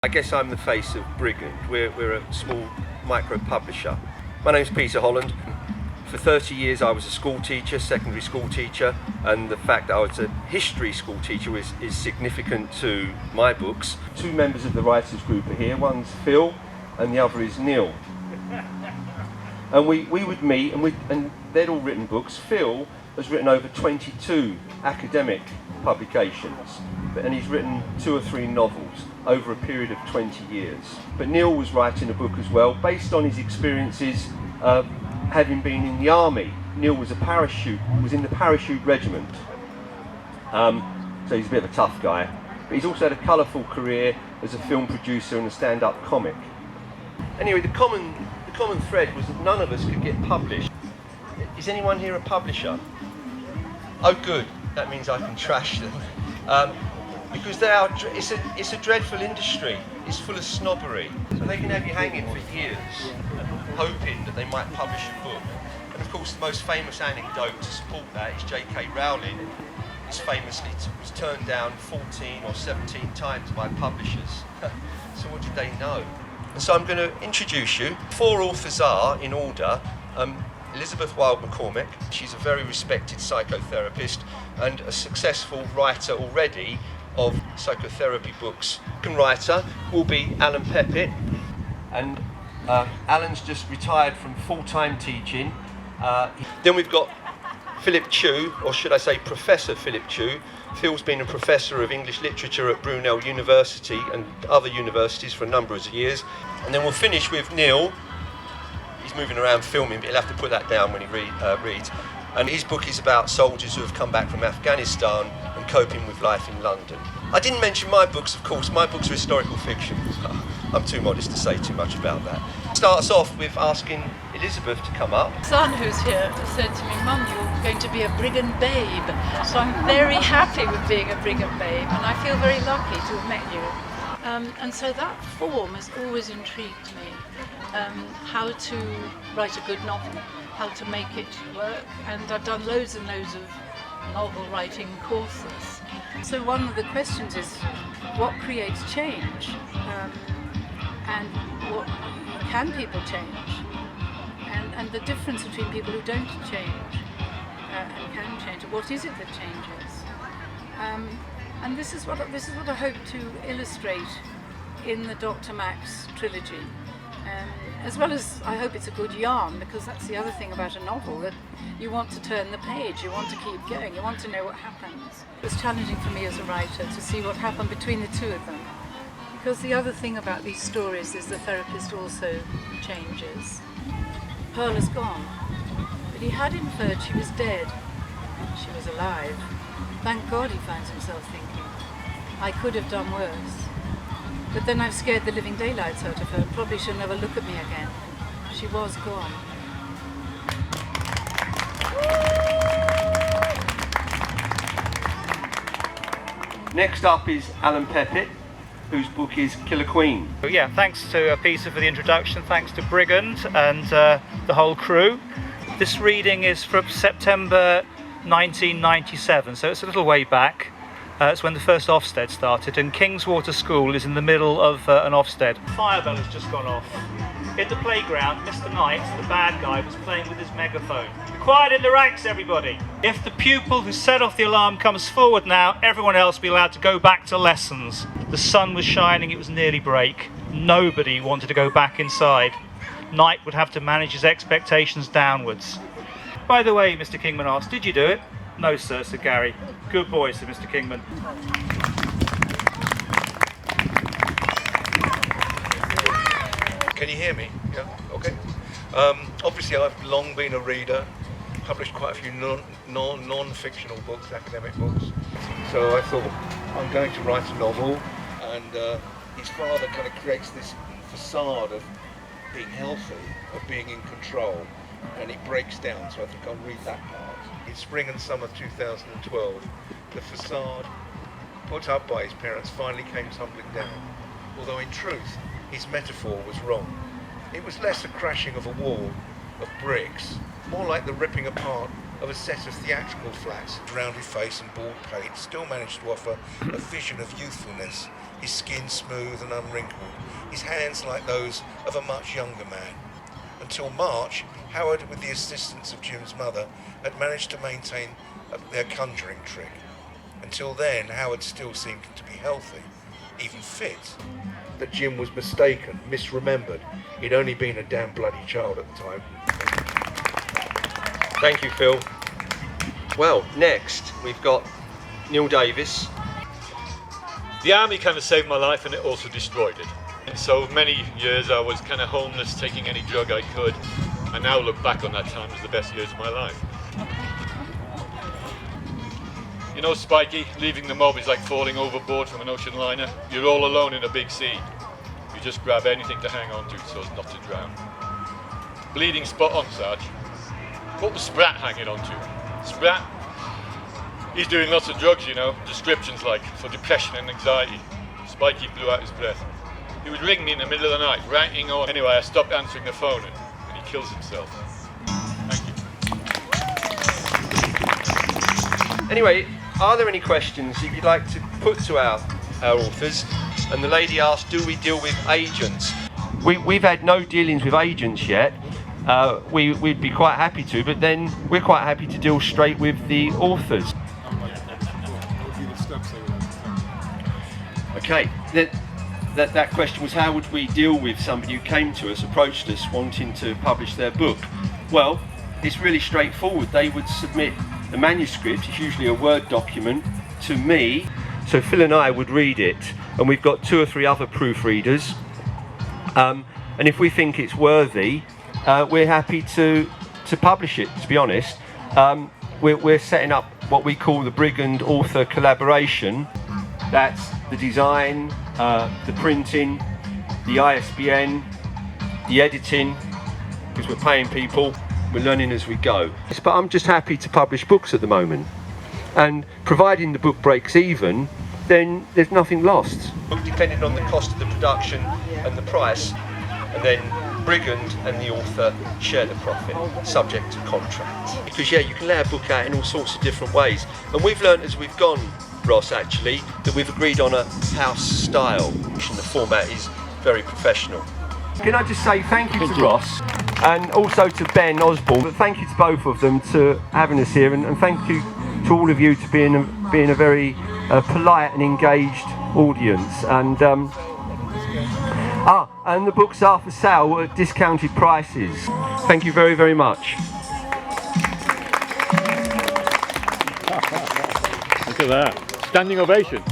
I guess I'm the face of Brigand. We're a small micro publisher. My name's Peter Holland. For 30 years I was a school teacher, secondary school teacher, and the fact that I was a history school teacher is significant to my books. Two members of the writers group are here. One's Phil and the other is Neil. And we would meet and they'd all written books. Phil has written over 22 academic publications, and he's written 2 or 3 novels over a period of 20 years. But Neil was writing a book as well, based on his experiences having been in the army. Neil was in the parachute regiment, so he's a bit of a tough guy. But he's also had a colourful career as a film producer and a stand-up comic. Anyway, the common thread was that none of us could get published. Is anyone here a publisher? Oh, good. That means I can trash them. Because it's a dreadful industry. It's full of snobbery. So they can have you hanging for years, hoping that they might publish a book. And of course, the most famous anecdote to support that is J.K. Rowling was turned down 14 or 17 times by publishers. So what did they know? And so I'm going to introduce you. 4 authors are, in order, Elizabeth Wilde McCormick. She's a very respected psychotherapist and a successful writer already of psychotherapy books. Second writer will be Alan Peppitt, and Alan's just retired from full-time teaching. Then we've got Philip Chew, or should I say Professor Philip Chew. Phil's been a professor of English literature at Brunel University and other universities for a number of years. And then we'll finish with Neil. He's moving around filming, but he'll have to put that down when he reads. And his book is about soldiers who have come back from Afghanistan and coping with life in London. I didn't mention my books, of course. My books are historical fiction. I'm too modest to say too much about that. Starts off with asking Elizabeth to come up. My son who's here said to me, "Mum, you're going to be a Brigand babe." So I'm very happy with being a Brigand babe, and I feel very lucky to have met you. And so that form has always intrigued me. How to write a good novel, how to make it work, and I've done loads and loads of novel writing courses. So one of the questions is, what creates change? And what can people change? And the difference between people who don't change and can change. What is it that changes? And this is what I hope to illustrate in the Dr. Max trilogy. As well as I hope it's a good yarn, because that's the other thing about a novel, that you want to turn the page, you want to keep going, you want to know what happens. It was challenging for me as a writer to see what happened between the two of them, because the other thing about these stories is the therapist also changes. Pearl is gone, but he had inferred she was dead. She was alive. Thank God he finds himself thinking, I could have done worse. But then I've scared the living daylights out of her. Probably she'll never look at me again. She was gone. Next up is Alan Peppitt, whose book is Killer Queen. Yeah, thanks to Peter for the introduction. Thanks to Brigand and the whole crew. This reading is from September 1997, so it's a little way back. It's when the first Ofsted started, and Kingswater School is in the middle of an Ofsted. Fire bell has just gone off. In the playground, Mr. Knight, the bad guy, was playing with his megaphone. Quiet in the ranks, everybody! If the pupil who set off the alarm comes forward now, everyone else will be allowed to go back to lessons. The sun was shining, it was nearly break. Nobody wanted to go back inside. Knight would have to manage his expectations downwards. By the way, Mr. Kingman asked, did you do it? No, sir, said Gary. Good boy, said Mr. Kingman. Can you hear me? Yeah, okay. Obviously, I've long been a reader, published quite a few non-fictional books, academic books. So I thought, I'm going to write a novel, and his father kind of creates this facade of being healthy, of being in control, and it breaks down, so I think I'll read that part. In spring and summer 2012, the facade put up by his parents finally came tumbling down, although in truth, his metaphor was wrong. It was less a crashing of a wall of bricks, more like the ripping apart of a set of theatrical flats. Rounded face and bald pate still managed to offer a vision of youthfulness his skin smooth and unwrinkled, his hands like those of a much younger man. Until March, Howard, with the assistance of Jim's mother, had managed to maintain their conjuring trick. Until then, Howard still seemed to be healthy, even fit. That Jim was mistaken, misremembered. He'd only been a damn bloody child at the time. Thank you, Phil. Well, next we've got Neil Davis. The army kind of saved my life and it also destroyed it. And so many years I was kind of homeless, taking any drug I could. I now look back on that time as the best years of my life. You know, Spiky, leaving the mob is like falling overboard from an ocean liner. You're all alone in a big sea. You just grab anything to hang on to so as not to drown. Bleeding spot on, Sarge. What was Sprat hanging on to? Sprat? He's doing lots of drugs, you know, descriptions like for depression and anxiety. Spiky blew out his breath. He would ring me in the middle of the night, ranting on. Anyway, I stopped answering the phone and he kills himself. Thank you. Anyway, are there any questions that you'd like to put to our authors? And the lady asked, do we deal with agents? We've had no dealings with agents yet. We'd be quite happy to, but then we're quite happy to deal straight with the authors. Okay, that question was, how would we deal with somebody who came to us, approached us, wanting to publish their book? Well, it's really straightforward. They would submit the manuscript, it's usually a Word document, to me. So Phil and I would read it, and we've got 2 or 3 other proofreaders. And if we think it's worthy, we're happy to publish it, to be honest. We're setting up what we call the Brigand author collaboration. That's the design, the printing, the ISBN, the editing, because we're paying people, we're learning as we go. But I'm just happy to publish books at the moment. And providing the book breaks even, then there's nothing lost. Depending on the cost of the production and the price, and then Brigand and the author share the profit, subject to contract. Because yeah, you can lay a book out in all sorts of different ways. And we've learned as we've gone, Ross, actually, that we've agreed on a house style, and the format is very professional. Can I just say thank you to Ross, and also to Ben Osborne, but thank you to both of them to having us here, and thank you to all of you to being a very polite and engaged audience. And and the books are for sale at discounted prices. Thank you very, very much. Look at that. Standing ovation.